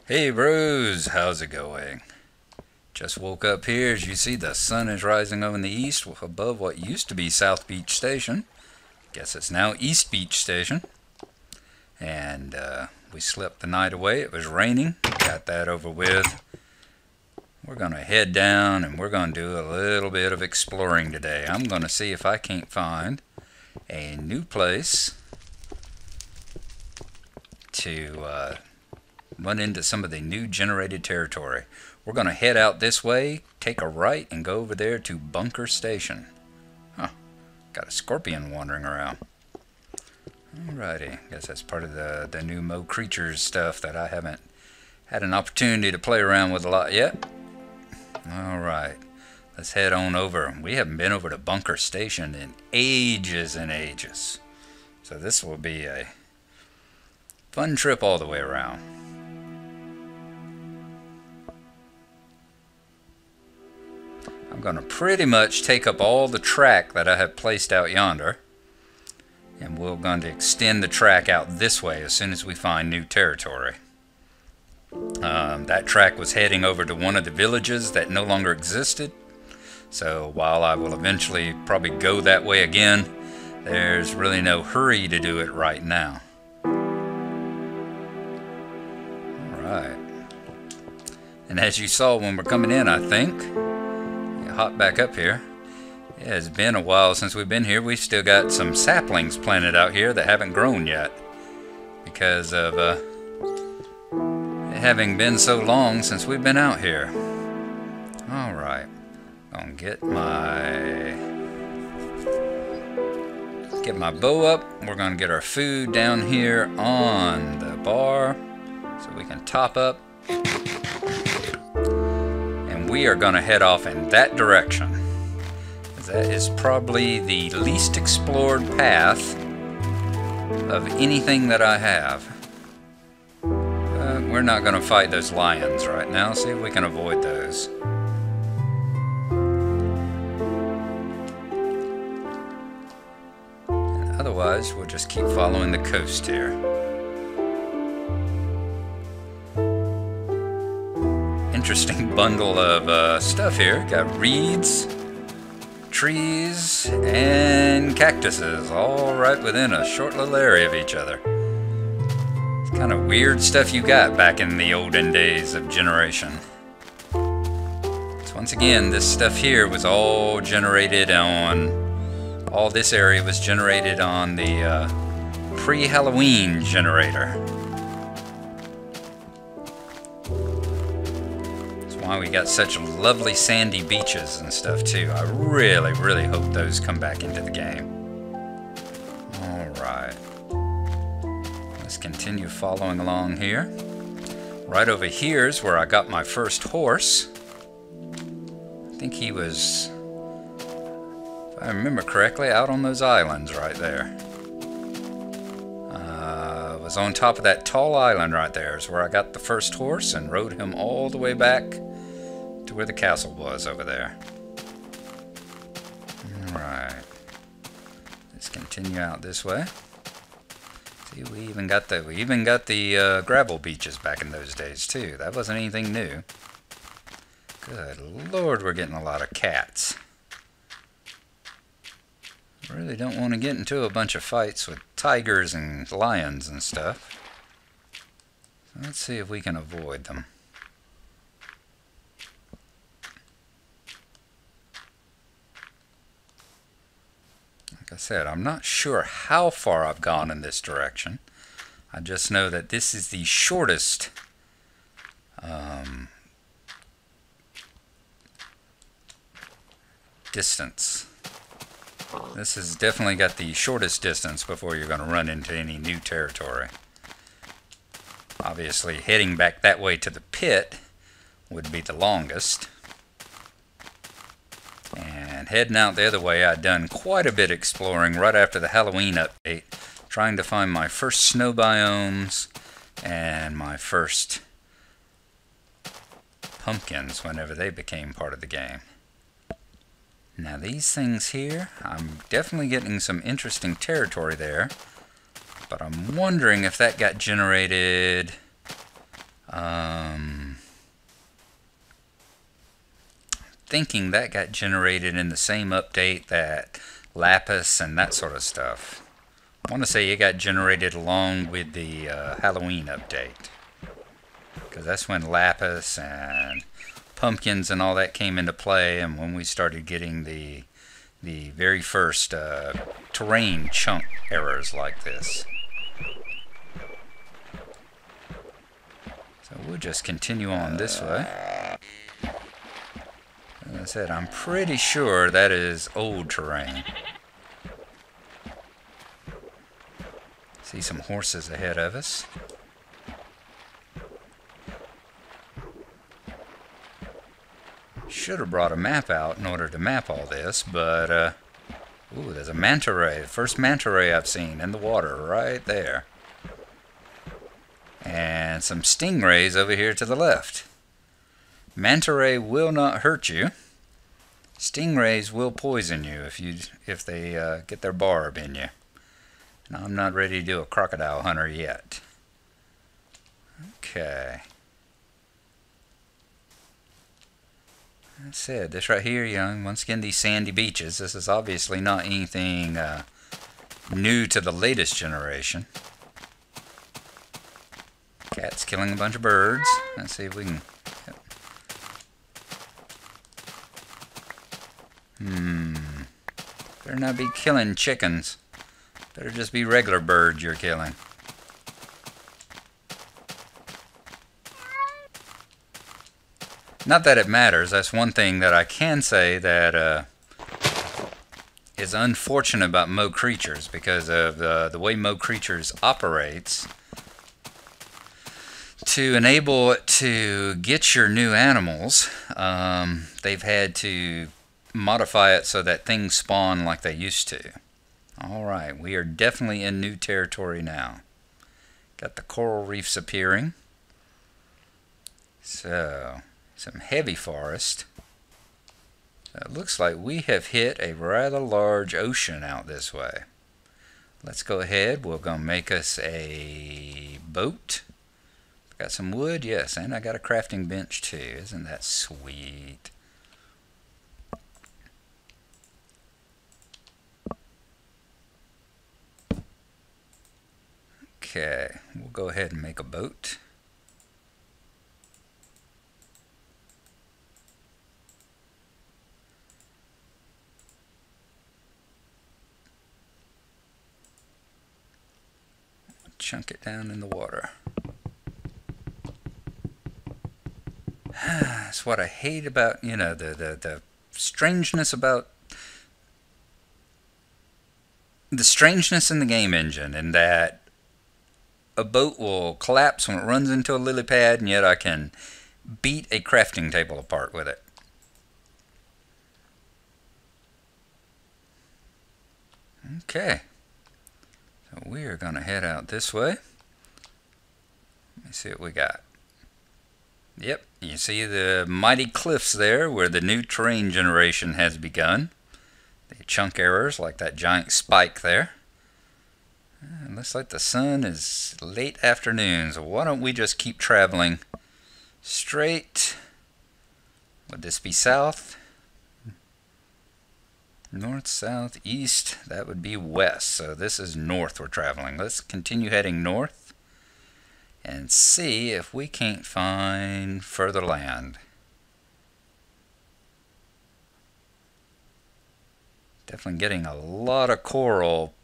Hey bros, how's it going? Just woke up here. As you see, the sun is rising over in the east above what used to be South Beach Station. Guess it's now East Beach Station. And we slept the night away. It was raining. Got that over with. We're going to head down and we're going to do a little bit of exploring today. I'm going to see if I can't find a new place to run into some of the new generated territory. We're going to head out this way, take a right, and go over there to Bunker Station. Huh, got a scorpion wandering around. Alrighty, guess that's part of the new Mo Creatures stuff that I haven't had an opportunity to play around with a lot yet. Alright, let's head on over. We haven't been over to Bunker Station in ages and ages. So this will be a fun trip all the way around. I'm going to pretty much take up all the track that I have placed out yonder, and we're going to extend the track out this way as soon as we find new territory. That track was heading over to one of the villages that no longer existed, so while I will eventually probably go that way again, there's really no hurry to do it right now. Alright, and as you saw when we're coming in, I think, hop back up here. Yeah, it's been a while since we've been here. We've still got some saplings planted out here that haven't grown yet because of it having been so long since we've been out here. Alright, gonna get my bow up. We're gonna get our food down here on the bar so we can top up. We are going to head off in that direction. That is probably the least explored path of anything that I have. We're not going to fight those lions right now. See if we can avoid those. And otherwise, we'll just keep following the coast here. Interesting bundle of stuff here. Got reeds, trees, and cactuses all right within a short little area of each other. It's kind of weird stuff you got back in the olden days of generation. So once again, this stuff here was all generated on, all this area was generated on the pre-Halloween generator. Why we got such lovely sandy beaches and stuff too. I really hope those come back into the game. Alright, let's continue following along here. Right over here is where I got my first horse. I think he was, if I remember correctly, out on those islands right there. Was on top of that tall island right there is where I got the first horse and rode him all the way back to where the castle was over there. Alright, let's continue out this way. See, we even got the gravel beaches back in those days too. That wasn't anything new. Good Lord, we're getting a lot of cats. Really don't want to get into a bunch of fights with tigers and lions and stuff. So let's see if we can avoid them. Like I said, I'm not sure how far I've gone in this direction. I just know that this is the shortest distance. This has definitely got the shortest distance before you're going to run into any new territory. Obviously, heading back that way to the pit would be the longest. And heading out the other way, I'd done quite a bit exploring right after the Halloween update, trying to find my first snow biomes and my first pumpkins whenever they became part of the game. Now these things here, I'm definitely getting some interesting territory there, but I'm wondering if that got generated Thinking that got generated in the same update that Lapis and that sort of stuff. I want to say it got generated along with the Halloween update, because that's when Lapis and pumpkins and all that came into play, and when we started getting the very first terrain chunk errors like this. So we'll just continue on this way. As I said, I'm pretty sure that is old terrain. See some horses ahead of us. Should have brought a map out in order to map all this, but ooh, there's a manta ray. The first manta ray I've seen in the water right there. And some stingrays over here to the left. Manta ray will not hurt you. Stingrays will poison you if they get their barb in you. And I'm not ready to do a crocodile hunter yet. Okay. I said, this right here, once again, these sandy beaches. This is obviously not anything new to the latest generation. Cat's killing a bunch of birds. Let's see if we can... Better not be killing chickens. Better just be regular birds you're killing. Not that it matters. That's one thing that I can say that is unfortunate about Mo Creatures, because of the way Mo Creatures operates. To enable it to get your new animals, they've had to modify it so that things spawn like they used to. Alright, we are definitely in new territory now. Got the coral reefs appearing. So, some heavy forest. It looks like we have hit a rather large ocean out this way. Let's go ahead. We're going to make us a boat. Got some wood? Yes, and I got a crafting bench too. Isn't that sweet? Okay, we'll go ahead and make a boat. Chunk it down in the water. That's what I hate about, the strangeness about the strangeness in the game engine, and that a boat will collapse when it runs into a lily pad, and yet I can beat a crafting table apart with it. Okay. So we are going to head out this way. Let me see what we got. Yep, you see the mighty cliffs there where the new terrain generation has begun. The chunk errors like that giant spike there. It looks like the sun is late afternoon, so why don't we just keep traveling straight? Would this be south? North, south, east? That would be west, so this is north we're traveling. Let's continue heading north and see if we can't find further land. Definitely getting a lot of coral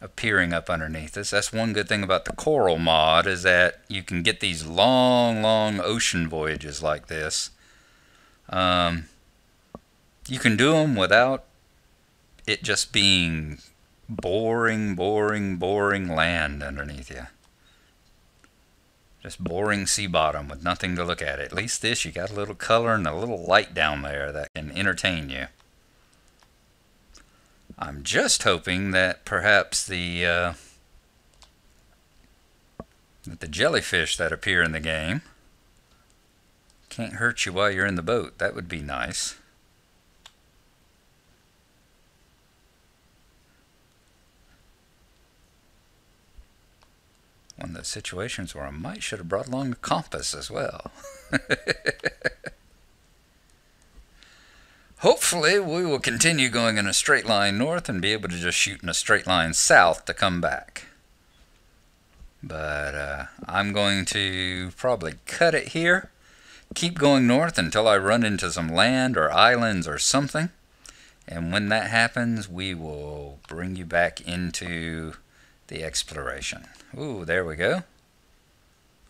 appearing up underneath this. That's one good thing about the coral mod, is that you can get these long ocean voyages like this. You can do them without it just being boring land underneath you. Just boring sea bottom with nothing to look at. At least this, you got a little color and a little light down there that can entertain you. I'm just hoping that perhaps the jellyfish that appear in the game can't hurt you while you're in the boat. That would be nice. one of those situations where I might should have brought along a compass as well. Hopefully we will continue going in a straight line north and be able to just shoot in a straight line south to come back. But I'm going to probably cut it here, keep going north until I run into some land or islands or something. And when that happens, we will bring you back into the exploration. Ooh, there we go.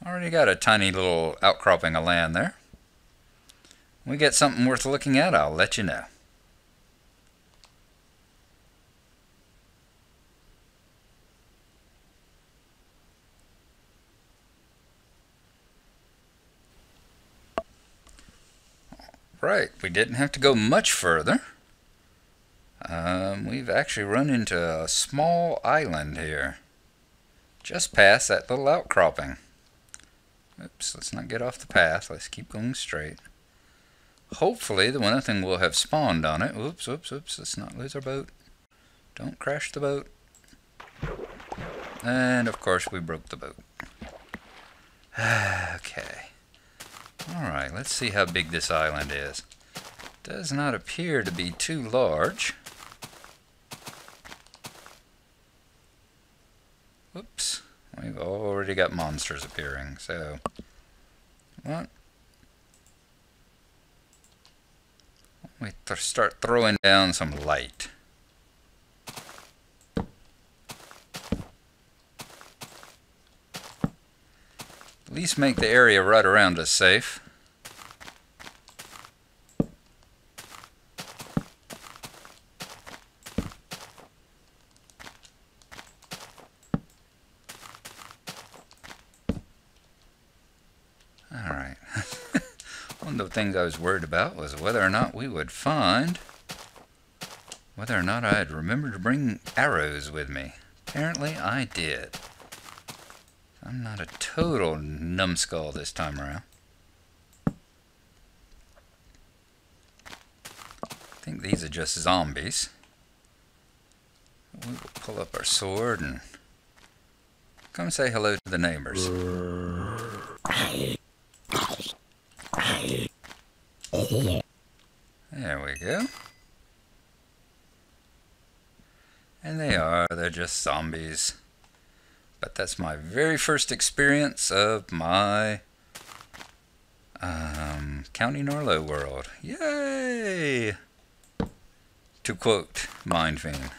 Already got a tiny little outcropping of land there. When we get something worth looking at, I'll let you know. Right, we didn't have to go much further. We've actually run into a small island here, just past that little outcropping. Oops, let's not get off the path. Let's keep going straight. Hopefully the one thing will have spawned on it. Oops, oops, oops. Let's not lose our boat. Don't crash the boat. And of course we broke the boat. Okay. Alright, let's see how big this island is. Does not appear to be too large. Whoops. We've already got monsters appearing, so... What? We start throwing down some light. At least make the area right around us safe. Alright. One of the things I was worried about was whether or not we would find whether or not I had remembered to bring arrows with me. Apparently I did. I'm not a total numbskull this time around. I think these are just zombies. We will pull up our sword and come say hello to the neighbors. There we go. And they're just zombies. But that's my very first experience of my County Gnarlo world. Yay! To quote Mind Fiend.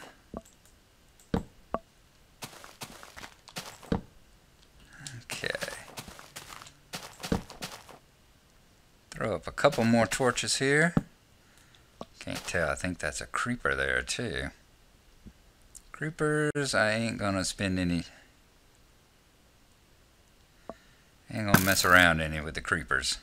Okay. Throw up a couple more torches here. Can't tell, I think that's a creeper there too. Creepers, I ain't gonna spend any... Ain't gonna mess around any with the creepers.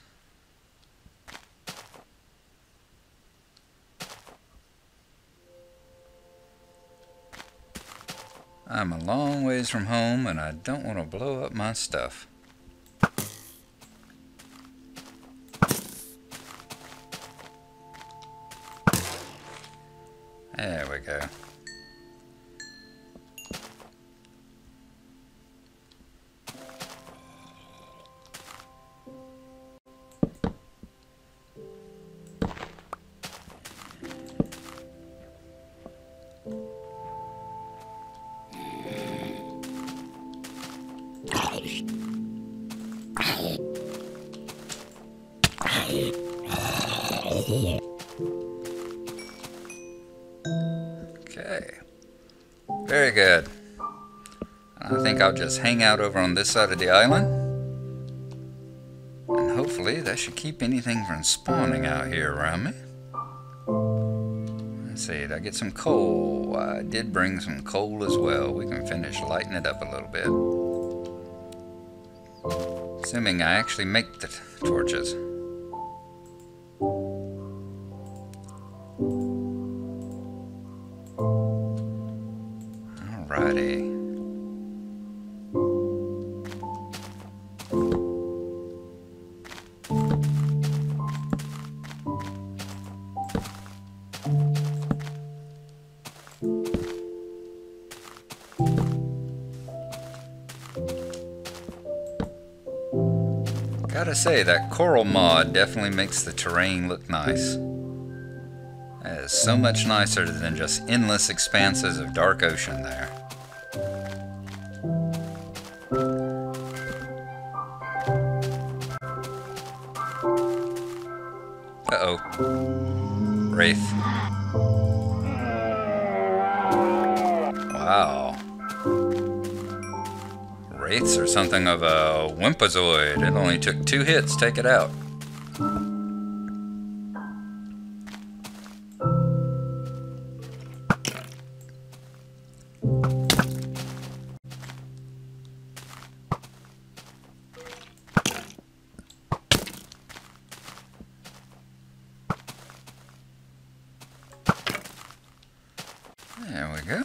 I'm a long ways from home and I don't want to blow up my stuff. There we go. Okay, very good. I think I'll just hang out over on this side of the island, and hopefully that should keep anything from spawning out here around me. Let's see, did I get some coal? I did bring some coal as well. We can finish lighting it up a little bit. Assuming I actually make the torches. Alrighty. Gotta say, that coral mod definitely makes the terrain look nice. That is so much nicer than just endless expanses of dark ocean there. Uh-oh. Wraith. Wow. Wraiths are something of a wimpazoid. It only took 2 hits to take it out. There we go.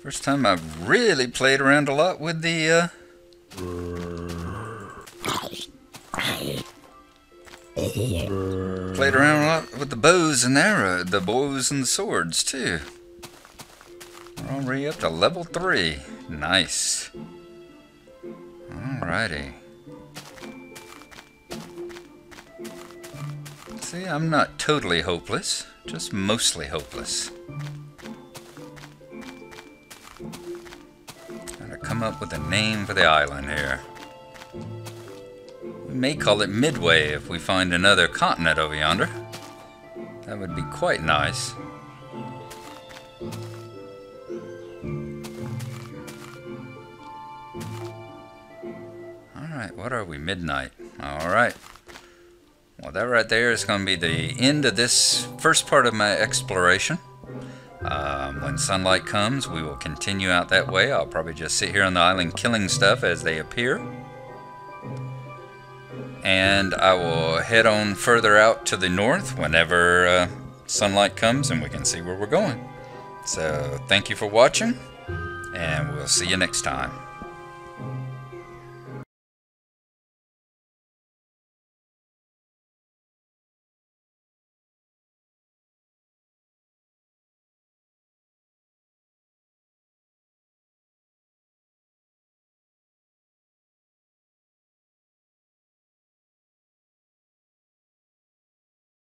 First time I've really played around a lot with the played around a lot with the bows and arrows, the bows and the swords too. We're already up to level 3. Nice. Alrighty. See, I'm not totally hopeless, just mostly hopeless. Gotta come up with a name for the island here. We may call it Midway if we find another continent over yonder. That would be quite nice. Alright, what are we? Midnight. Alright. Well, that right there is going to be the end of this first part of my exploration. When sunlight comes, we will continue out that way. I'll probably just sit here on the island killing stuff as they appear. And I will head on further out to the north whenever sunlight comes and we can see where we're going. So, thank you for watching, and we'll see you next time.